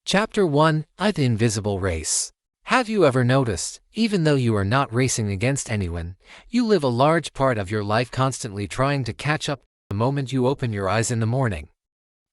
Chapter 1: The Invisible Race. Have you ever noticed, even though you are not racing against anyone, you live a large part of your life constantly trying to catch up the moment you open your eyes in the morning?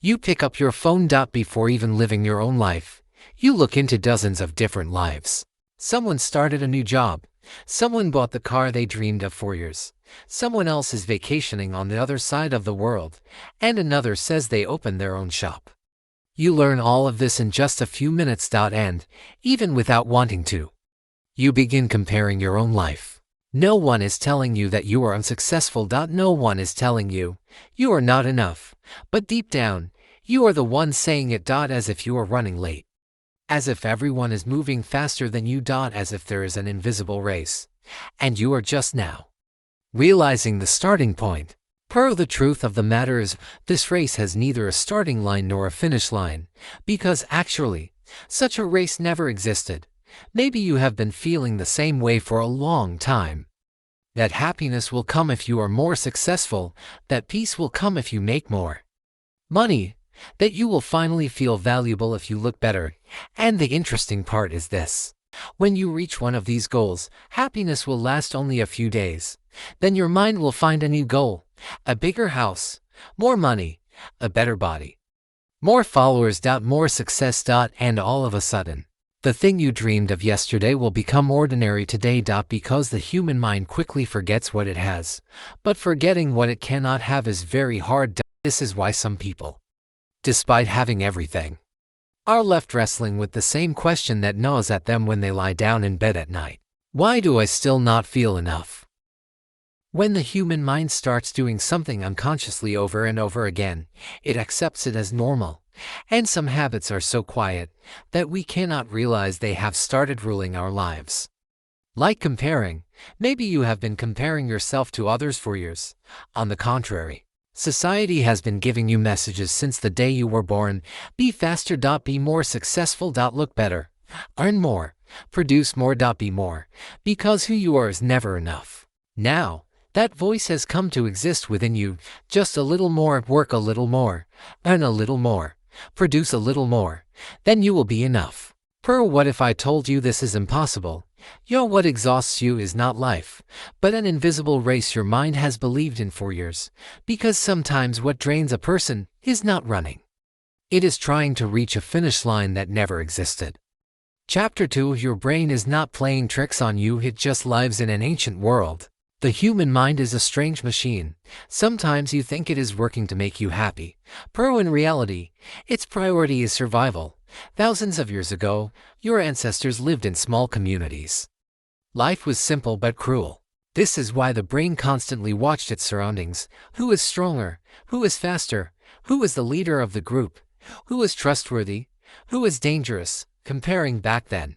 You pick up your phone. Before even living your own life, you look into dozens of different lives. Someone started a new job. Someone bought the car they dreamed of for years. Someone else is vacationing on the other side of the world, and another says they opened their own shop. You learn all of this in just a few minutes. And, even without wanting to, you begin comparing your own life. No one is telling you that you are unsuccessful. No one is telling you you are not enough. But deep down, you are the one saying it. As if you are running late. As if everyone is moving faster than you. As if there is an invisible race, and you are just now realizing the starting point. The truth of the matter is, this race has neither a starting line nor a finish line, because actually, such a race never existed. Maybe you have been feeling the same way for a long time. That happiness will come if you are more successful, that peace will come if you make more money, that you will finally feel valuable if you look better. And the interesting part is this: when you reach one of these goals, happiness will last only a few days. Then your mind will find a new goal. A bigger house, more money, a better body, more followers. More success. And all of a sudden, the thing you dreamed of yesterday will become ordinary today. Because the human mind quickly forgets what it has, but forgetting what it cannot have is very hard. This is why some people, despite having everything, are left wrestling with the same question that gnaws at them when they lie down in bed at night. Why do I still not feel enough? When the human mind starts doing something unconsciously over and over again, it accepts it as normal. And some habits are so quiet that we cannot realize they have started ruling our lives. Like comparing. Maybe you have been comparing yourself to others for years. On the contrary, society has been giving you messages since the day you were born. Be faster. Be more successful. Look better. Earn more. Produce more. Be more. Because who you are is never enough. Now, that voice has come to exist within you. Just a little more, work a little more, earn a little more, produce a little more, then you will be enough. What if I told you this is impossible? What exhausts you is not life, but an invisible race your mind has believed in for years. Because sometimes what drains a person is not running. It is trying to reach a finish line that never existed. Chapter 2: Your brain is not playing tricks on you, it just lives in an ancient world. The human mind is a strange machine. Sometimes you think it is working to make you happy. In reality, its priority is survival. Thousands of years ago, your ancestors lived in small communities. Life was simple but cruel. This is why the brain constantly watched its surroundings. Who is stronger? Who is faster? Who is the leader of the group? Who is trustworthy? Who is dangerous? Comparing back then,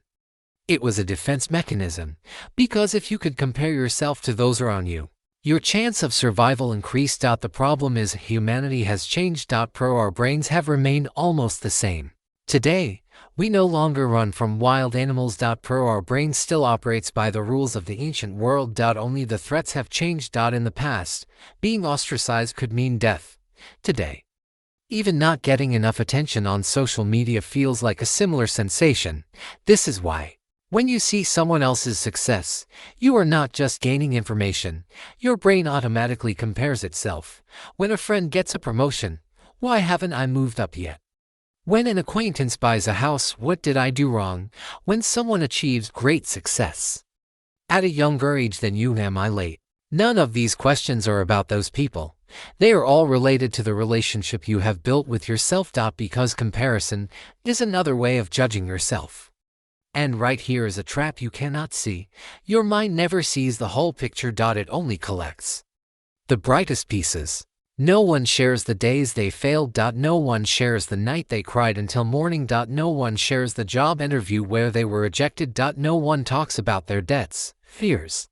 it was a defense mechanism, because if you could compare yourself to those around you, your chance of survival increased. The problem is humanity has changed. Our brains have remained almost the same. Today, we no longer run from wild animals. Our brain still operates by the rules of the ancient world. Only the threats have changed. In the past, being ostracized could mean death. Today, even not getting enough attention on social media feels like a similar sensation. This is why, when you see someone else's success, you are not just gaining information. Your brain automatically compares itself. When a friend gets a promotion, why haven't I moved up yet? When an acquaintance buys a house, what did I do wrong? When someone achieves great success at a younger age than you, am I late? None of these questions are about those people. They are all related to the relationship you have built with yourself. Because comparison is another way of judging yourself. And right here is a trap you cannot see. Your mind never sees the whole picture. It only collects the brightest pieces. No one shares the days they failed. No one shares the night they cried until morning. No one shares the job interview where they were rejected. No one talks about their debts, fears,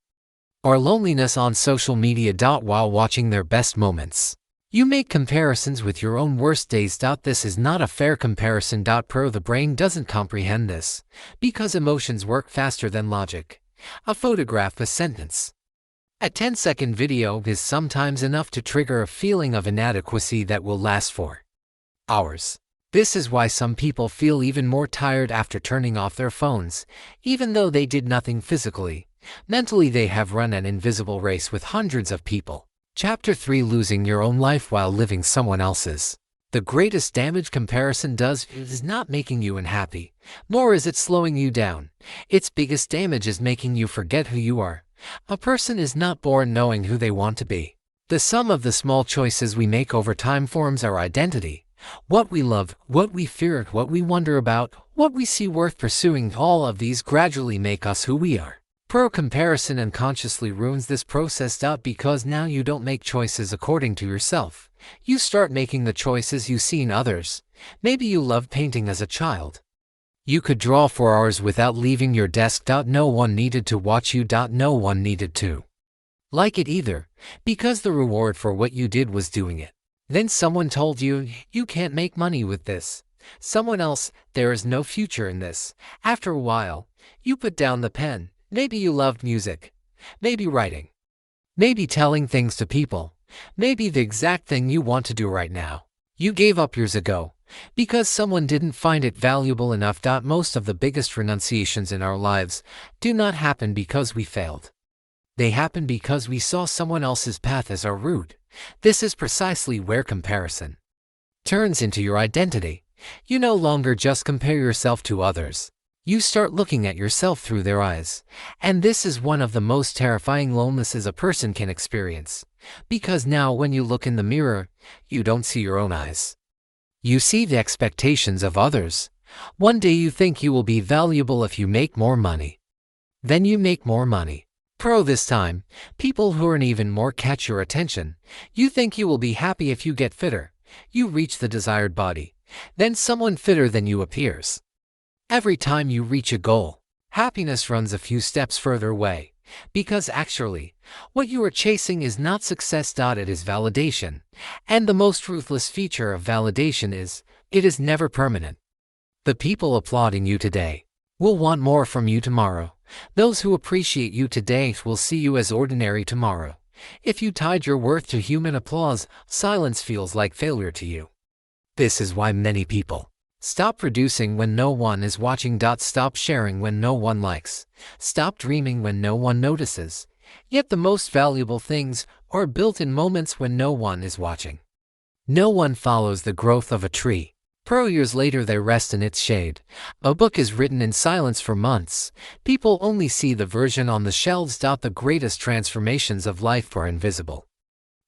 or loneliness on social media. While watching their best moments, you make comparisons with your own worst days. This is not a fair comparison. The brain doesn't comprehend this, because emotions work faster than logic. A photograph, a sentence, a 10-second video is sometimes enough to trigger a feeling of inadequacy that will last for hours. This is why some people feel even more tired after turning off their phones, even though they did nothing physically. Mentally, they have run an invisible race with hundreds of people. Chapter 3: Losing your own life while living someone else's. The greatest damage comparison does is not making you unhappy, nor is it slowing you down. Its biggest damage is making you forget who you are. A person is not born knowing who they want to be. The sum of the small choices we make over time forms our identity. What we love, what we fear, what we wonder about, what we see worth pursuing, all of these gradually make us who we are. Comparison unconsciously ruins this process. Because now you don't make choices according to yourself. You start making the choices you see in others. Maybe you loved painting as a child. You could draw for hours without leaving your desk. No one needed to watch you. No one needed to like it either, because the reward for what you did was doing it. Then someone told you, you can't make money with this. Someone else, there is no future in this. After a while, you put down the pen. Maybe you loved music, maybe writing, maybe telling things to people, maybe the exact thing you want to do right now. You gave up years ago because someone didn't find it valuable enough. Most of the biggest renunciations in our lives do not happen because we failed. They happen because we saw someone else's path as our route. This is precisely where comparison turns into your identity. You no longer just compare yourself to others. You start looking at yourself through their eyes. And this is one of the most terrifying lonenesses a person can experience. Because now when you look in the mirror, you don't see your own eyes. You see the expectations of others. One day you think you will be valuable if you make more money. Then you make more money. This time, people who earn even more catch your attention. You think you will be happy if you get fitter. You reach the desired body. Then someone fitter than you appears. Every time you reach a goal, happiness runs a few steps further away. Because actually, what you are chasing is not success. It is validation. And the most ruthless feature of validation is, it is never permanent. The people applauding you today will want more from you tomorrow. Those who appreciate you today will see you as ordinary tomorrow. If you tied your worth to human applause, silence feels like failure to you. This is why many people stop producing when no one is watching. Stop sharing when no one likes. Stop dreaming when no one notices. Yet the most valuable things are built in moments when no one is watching. No one follows the growth of a tree. Years later they rest in its shade. A book is written in silence for months. People only see the version on the shelves. The greatest transformations of life are invisible.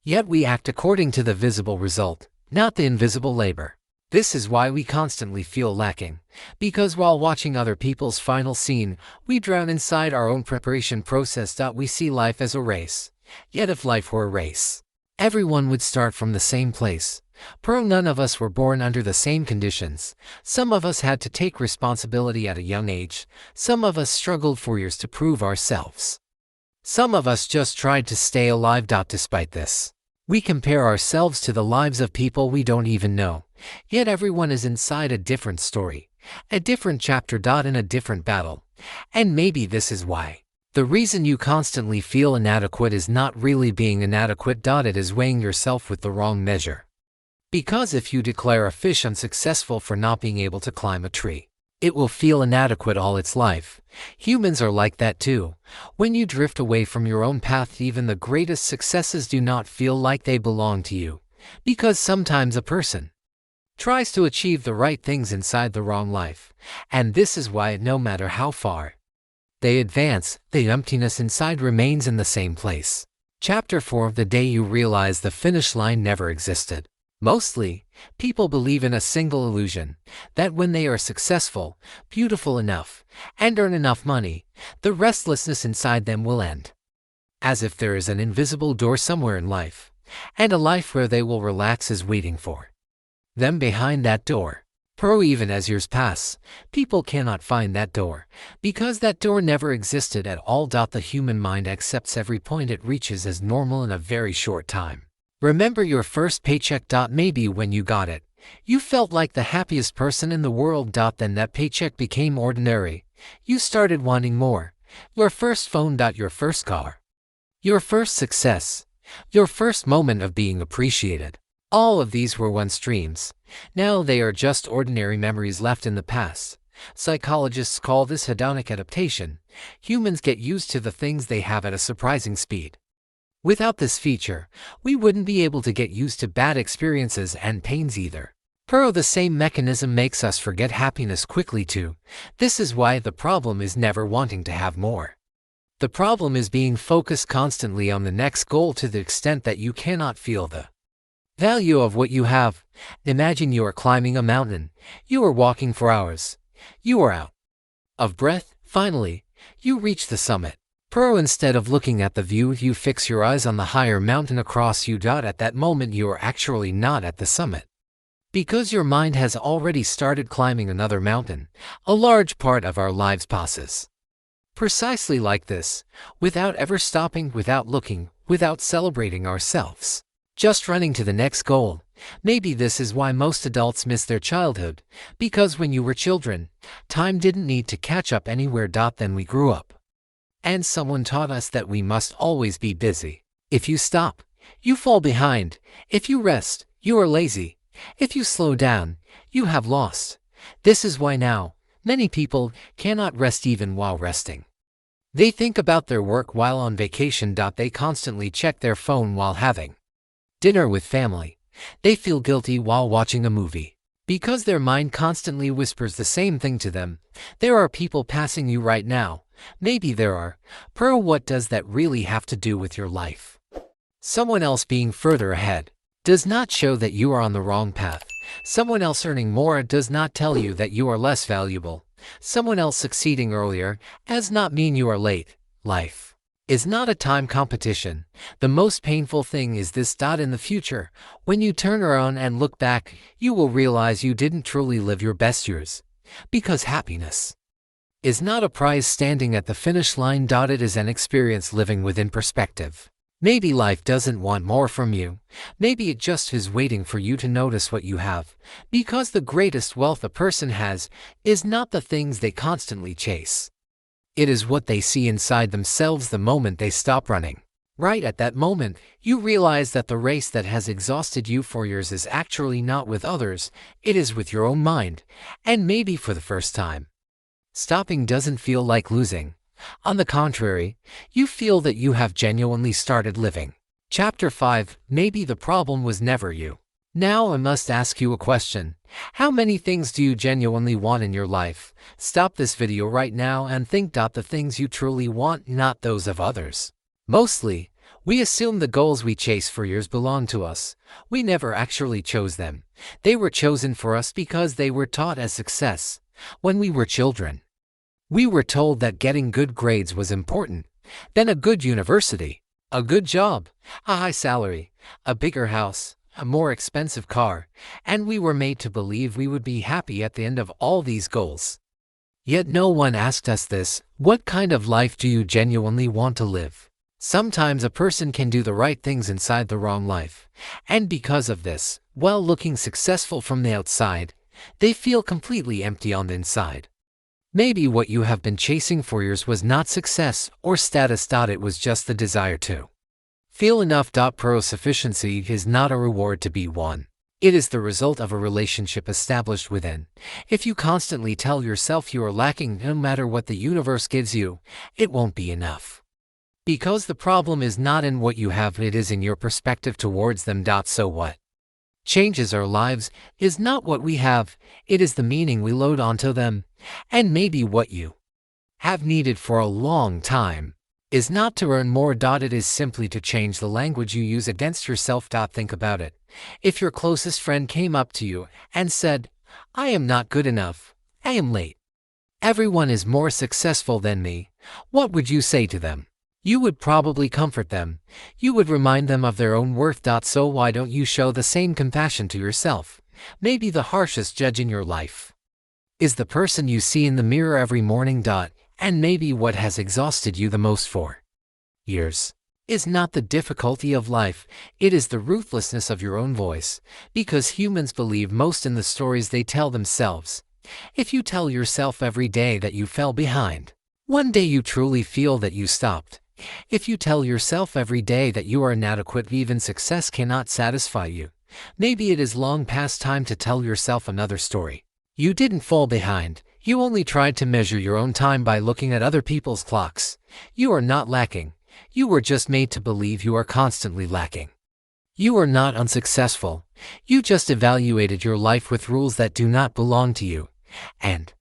Yet we act according to the visible result, not the invisible labor. This is why we constantly feel lacking. Because while watching other people's final scene, we drown inside our own preparation process. We see life as a race. Yet if life were a race, everyone would start from the same place. None of us were born under the same conditions. Some of us had to take responsibility at a young age. Some of us struggled for years to prove ourselves. Some of us just tried to stay alive. Despite this, we compare ourselves to the lives of people we don't even know. Yet everyone is inside a different story, a different chapter. In a different battle. And maybe this is why. The reason you constantly feel inadequate is not really being inadequate. It is weighing yourself with the wrong measure. Because if you declare a fish unsuccessful for not being able to climb a tree, it will feel inadequate all its life. Humans are like that too. When you drift away from your own path, even the greatest successes do not feel like they belong to you. Because sometimes a person tries to achieve the right things inside the wrong life. And this is why no matter how far they advance, the emptiness inside remains in the same place. Chapter 4: The day you realize the finish line never existed. Mostly, people believe in a single illusion, that when they are successful, beautiful enough, and earn enough money, the restlessness inside them will end. As if there is an invisible door somewhere in life, and a life where they will relax is waiting for them behind that door. Even as years pass, people cannot find that door, because that door never existed at all. The human mind accepts every point it reaches as normal in a very short time. Remember your first paycheck. Maybe when you got it, you felt like the happiest person in the world. Then that paycheck became ordinary. You started wanting more. Your first phone. Your first car. Your first success. Your first moment of being appreciated. All of these were once dreams. Now they are just ordinary memories left in the past. Psychologists call this hedonic adaptation. Humans get used to the things they have at a surprising speed. Without this feature, we wouldn't be able to get used to bad experiences and pains either. The same mechanism makes us forget happiness quickly too. This is why the problem is never wanting to have more. The problem is being focused constantly on the next goal to the extent that you cannot feel the value of what you have. Imagine you are climbing a mountain. You are walking for hours. You are out of breath. Finally, you reach the summit. Instead of looking at the view, you fix your eyes on the higher mountain across you. At that moment, you are actually not at the summit, because your mind has already started climbing another mountain. A large part of our lives passes precisely like this, without ever stopping, without looking, without celebrating ourselves, just running to the next goal. Maybe this is why most adults miss their childhood, because when you were children, time didn't need to catch up anywhere. Then we grew up, and someone taught us that we must always be busy. If you stop, you fall behind. If you rest, you are lazy. If you slow down, you have lost. This is why now, many people cannot rest even while resting. They think about their work while on vacation. They constantly check their phone while having dinner with family. They feel guilty while watching a movie, because their mind constantly whispers the same thing to them. There are people passing you right now. Maybe there are. What does that really have to do with your life? Someone else being further ahead does not show that you are on the wrong path. Someone else earning more does not tell you that you are less valuable. Someone else succeeding earlier does not mean you are late. Life is not a time competition. The most painful thing is this. In the future, when you turn around and look back, you will realize you didn't truly live your best years, because happiness is not a prize standing at the finish line. It is an experience living within perspective. Maybe life doesn't want more from you. Maybe it just is waiting for you to notice what you have, because the greatest wealth a person has is not the things they constantly chase. It is what they see inside themselves the moment they stop running. Right at that moment, you realize that the race that has exhausted you for years is actually not with others, it is with your own mind, and maybe for the first time, stopping doesn't feel like losing. On the contrary, you feel that you have genuinely started living. Chapter 5. Maybe the problem was never you. Now I must ask you a question. How many things do you genuinely want in your life? Stop this video right now and think. The things you truly want, not those of others. Mostly, we assume the goals we chase for years belong to us. We never actually chose them. They were chosen for us because they were taught as success. When we were children, we were told that getting good grades was important, then a good university, a good job, a high salary, a bigger house, a more expensive car, and we were made to believe we would be happy at the end of all these goals. Yet no one asked us this: what kind of life do you genuinely want to live? Sometimes a person can do the right things inside the wrong life, and because of this, while looking successful from the outside, they feel completely empty on the inside. Maybe what you have been chasing for years was not success or status. It was just the desire to feel enough. Sufficiency is not a reward to be won. It is the result of a relationship established within. If you constantly tell yourself you are lacking, no matter what the universe gives you, it won't be enough. Because the problem is not in what you have, it is in your perspective towards them. So what changes our lives is not what we have, it is the meaning we load onto them. And maybe what you have needed for a long time is not to earn more. It is simply to change the language you use against yourself. Think about it. If your closest friend came up to you and said, "I am not good enough, I am late, everyone is more successful than me," what would you say to them? You would probably comfort them. You would remind them of their own worth. So why don't you show the same compassion to yourself? Maybe the harshest judge in your life is the person you see in the mirror every morning. And maybe what has exhausted you the most for years is not the difficulty of life, it is the ruthlessness of your own voice, because humans believe most in the stories they tell themselves. If you tell yourself every day that you fell behind, one day you truly feel that you stopped. If you tell yourself every day that you are inadequate, even success cannot satisfy you, Maybe it is long past time to tell yourself another story. You didn't fall behind. You only tried to measure your own time by looking at other people's clocks. You are not lacking. You were just made to believe you are constantly lacking. You are not unsuccessful. You just evaluated your life with rules that do not belong to you. And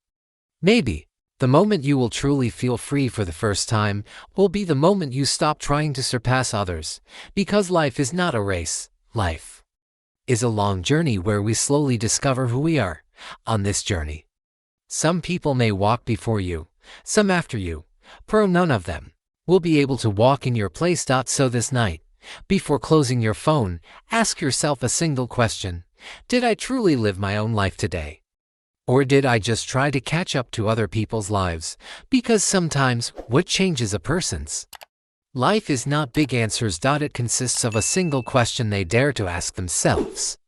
maybe the moment you will truly feel free for the first time will be the moment you stop trying to surpass others. Because life is not a race. Life is a long journey where we slowly discover who we are. On this journey, some people may walk before you, some after you, but none of them will be able to walk in your place. So this night, before closing your phone, ask yourself a single question. Did I truly live my own life today? Or did I just try to catch up to other people's lives? Because sometimes what changes a person's life is not big answers. It consists of a single question they dare to ask themselves.